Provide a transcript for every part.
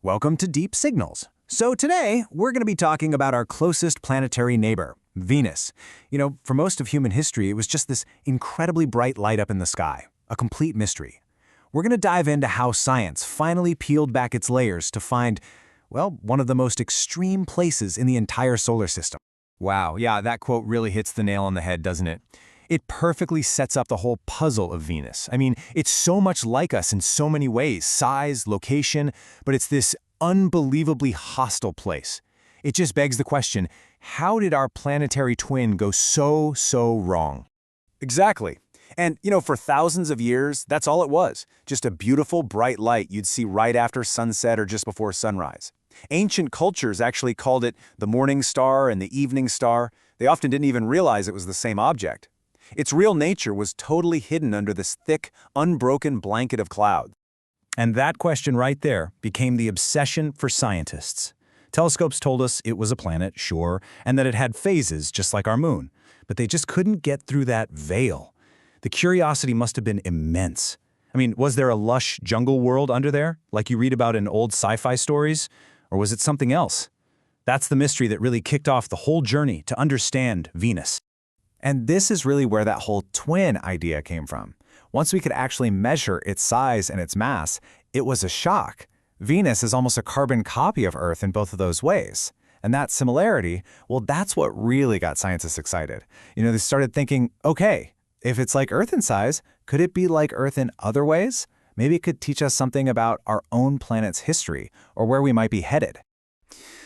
Welcome to Deep Signals. So today, we're going to be talking about our closest planetary neighbor, Venus. For most of human history, it was just this incredibly bright light up in the sky, a complete mystery. We're going to dive into how science finally peeled back its layers to find, well, one of the most extreme places in the entire solar system. Wow, yeah, that quote really hits the nail on the head, doesn't it? It perfectly sets up the whole puzzle of Venus. I mean, it's so much like us in so many ways, size, location, but it's this unbelievably hostile place. It just begs the question, how did our planetary twin go so wrong? Exactly. And, for thousands of years, that's all it was. Just a beautiful, bright light you'd see right after sunset or just before sunrise. Ancient cultures actually called it the morning star and the evening star. They often didn't even realize it was the same object. Its real nature was totally hidden under this thick, unbroken blanket of clouds. And that question right there became the obsession for scientists. Telescopes told us it was a planet, sure, and that it had phases just like our moon. But they just couldn't get through that veil. The curiosity must have been immense. I mean, was there a lush jungle world under there, like you read about in old sci-fi stories? Or was it something else? That's the mystery that really kicked off the whole journey to understand Venus. And this is really where that whole twin idea came from. Once we could actually measure its size and its mass, it was a shock. Venus is almost a carbon copy of Earth in both of those ways. And that similarity, well, that's what really got scientists excited. They started thinking, okay, if it's like Earth in size, could it be like Earth in other ways? Maybe it could teach us something about our own planet's history or where we might be headed.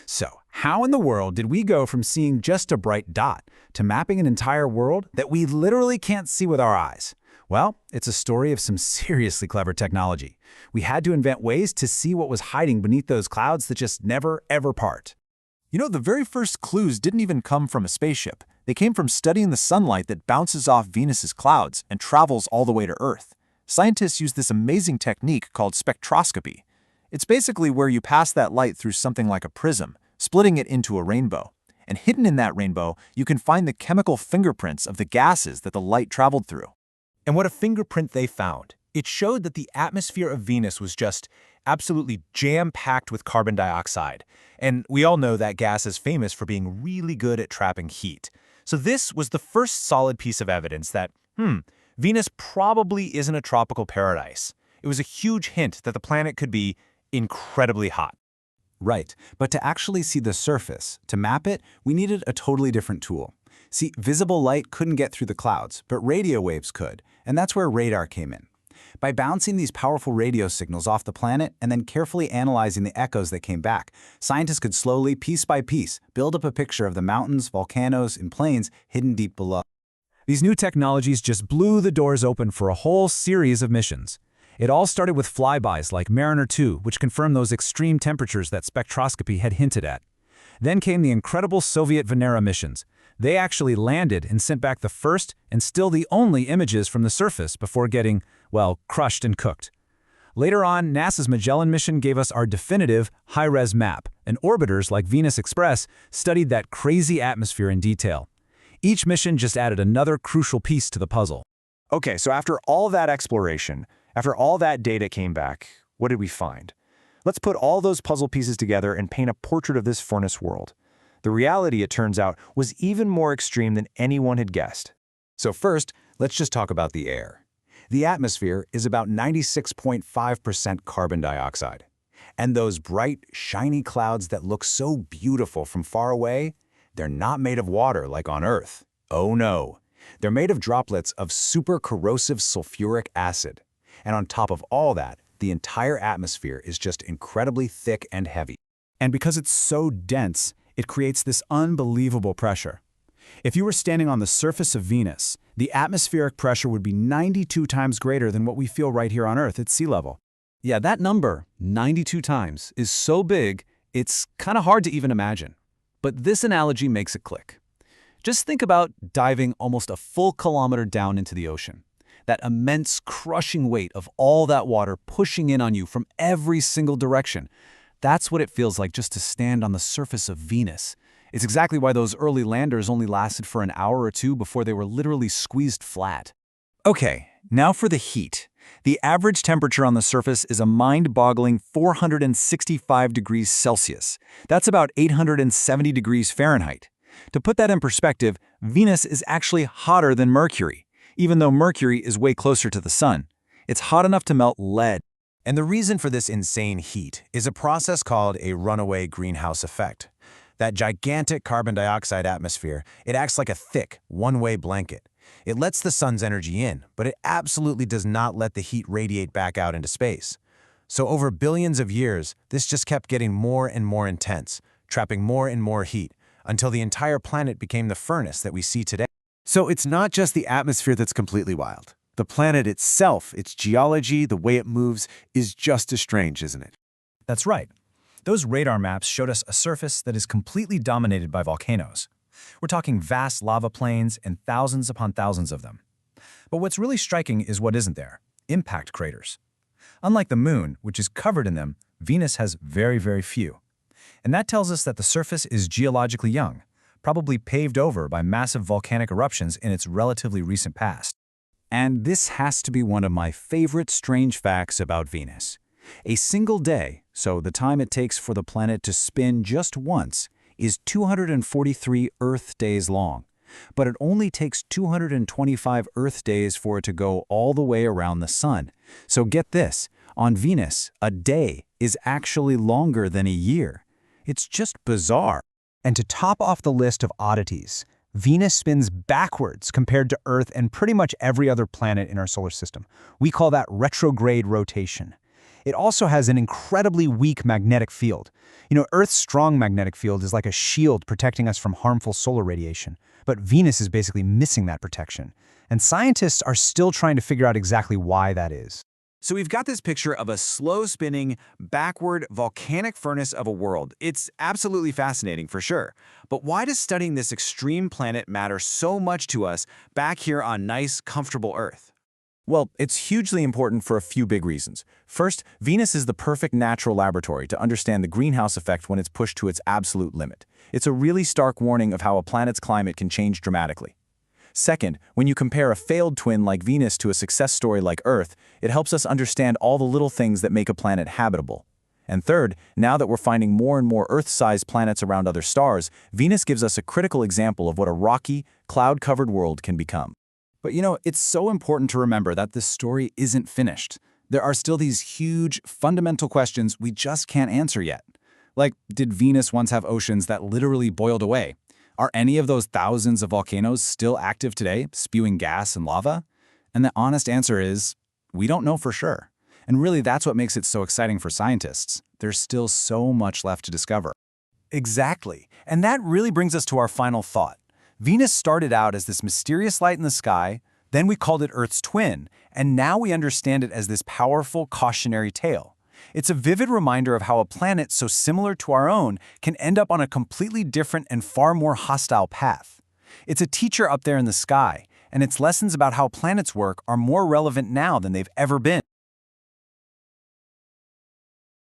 So, how in the world did we go from seeing just a bright dot to mapping an entire world that we literally can't see with our eyes? Well, it's a story of some seriously clever technology. We had to invent ways to see what was hiding beneath those clouds that just never, ever part. The very first clues didn't even come from a spaceship. They came from studying the sunlight that bounces off Venus's clouds and travels all the way to Earth. Scientists use this amazing technique called spectroscopy. It's basically where you pass that light through something like a prism, splitting it into a rainbow. And hidden in that rainbow, you can find the chemical fingerprints of the gases that the light traveled through. And what a fingerprint they found. It showed that the atmosphere of Venus was just absolutely jam-packed with carbon dioxide. And we all know that gas is famous for being really good at trapping heat. So this was the first solid piece of evidence that, Venus probably isn't a tropical paradise. It was a huge hint that the planet could be incredibly hot. Right, but to actually see the surface, to map it, we needed a totally different tool. See, visible light couldn't get through the clouds, but radio waves could, and that's where radar came in. By bouncing these powerful radio signals off the planet and then carefully analyzing the echoes that came back, scientists could slowly, piece by piece, build up a picture of the mountains, volcanoes, and plains hidden deep below. These new technologies just blew the doors open for a whole series of missions. It all started with flybys like Mariner 2, which confirmed those extreme temperatures that spectroscopy had hinted at. Then came the incredible Soviet Venera missions. They actually landed and sent back the first and still the only images from the surface before getting, well, crushed and cooked. Later on, NASA's Magellan mission gave us our definitive high-res map, and orbiters like Venus Express studied that crazy atmosphere in detail. Each mission just added another crucial piece to the puzzle. Okay, so after all that exploration, after all that data came back, what did we find? Let's put all those puzzle pieces together and paint a portrait of this furnace world. The reality, it turns out, was even more extreme than anyone had guessed. So first, let's just talk about the air. The atmosphere is about 96.5% carbon dioxide. And those bright, shiny clouds that look so beautiful from far away, they're not made of water like on Earth. Oh no. They're made of droplets of super corrosive sulfuric acid. And on top of all that, the entire atmosphere is just incredibly thick and heavy. And because it's so dense, it creates this unbelievable pressure. If you were standing on the surface of Venus, the atmospheric pressure would be 92 times greater than what we feel right here on Earth at sea level. Yeah, that number, 92 times, is so big, it's kind of hard to even imagine. But this analogy makes it click. Just think about diving almost a full kilometer down into the ocean. That immense, crushing weight of all that water pushing in on you from every single direction. That's what it feels like just to stand on the surface of Venus. It's exactly why those early landers only lasted for an hour or two before they were literally squeezed flat. Okay, now for the heat. The average temperature on the surface is a mind-boggling 465 degrees Celsius. That's about 870 degrees Fahrenheit. To put that in perspective, Venus is actually hotter than Mercury, even though Mercury is way closer to the Sun. It's hot enough to melt lead. And the reason for this insane heat is a process called a runaway greenhouse effect. That gigantic carbon dioxide atmosphere, it acts like a thick, one-way blanket. It lets the sun's energy in, but it absolutely does not let the heat radiate back out into space. So over billions of years, this just kept getting more and more intense, trapping more and more heat, until the entire planet became the furnace that we see today. So it's not just the atmosphere that's completely wild. The planet itself, its geology, the way it moves, is just as strange, isn't it? That's right. Those radar maps showed us a surface that is completely dominated by volcanoes. We're talking vast lava plains and thousands upon thousands of them. But what's really striking is what isn't there: impact craters. Unlike the Moon, which is covered in them, Venus has very, very few. And that tells us that the surface is geologically young, probably paved over by massive volcanic eruptions in its relatively recent past. And this has to be one of my favorite strange facts about Venus. A single day, so the time it takes for the planet to spin just once, is 243 Earth days long. But it only takes 225 Earth days for it to go all the way around the Sun. So get this, on Venus, a day is actually longer than a year. It's just bizarre. And to top off the list of oddities, Venus spins backwards compared to Earth and pretty much every other planet in our solar system. We call that retrograde rotation. It also has an incredibly weak magnetic field. Earth's strong magnetic field is like a shield protecting us from harmful solar radiation, but Venus is basically missing that protection. And scientists are still trying to figure out exactly why that is. So we've got this picture of a slow-spinning, backward volcanic furnace of a world. It's absolutely fascinating for sure. But why does studying this extreme planet matter so much to us back here on nice, comfortable Earth? Well, it's hugely important for a few big reasons. First, Venus is the perfect natural laboratory to understand the greenhouse effect when it's pushed to its absolute limit. It's a really stark warning of how a planet's climate can change dramatically. Second, when you compare a failed twin like Venus to a success story like Earth, it helps us understand all the little things that make a planet habitable. And third, now that we're finding more and more Earth-sized planets around other stars, Venus gives us a critical example of what a rocky, cloud-covered world can become. But it's so important to remember that this story isn't finished. There are still these huge, fundamental questions we just can't answer yet. Like, did Venus once have oceans that literally boiled away? Are any of those thousands of volcanoes still active today, spewing gas and lava? And the honest answer is, we don't know for sure. And really, that's what makes it so exciting for scientists. There's still so much left to discover. Exactly. And that really brings us to our final thought. Venus started out as this mysterious light in the sky, then we called it Earth's twin, and now we understand it as this powerful cautionary tale. It's a vivid reminder of how a planet so similar to our own can end up on a completely different and far more hostile path. It's a teacher up there in the sky, and its lessons about how planets work are more relevant now than they've ever been.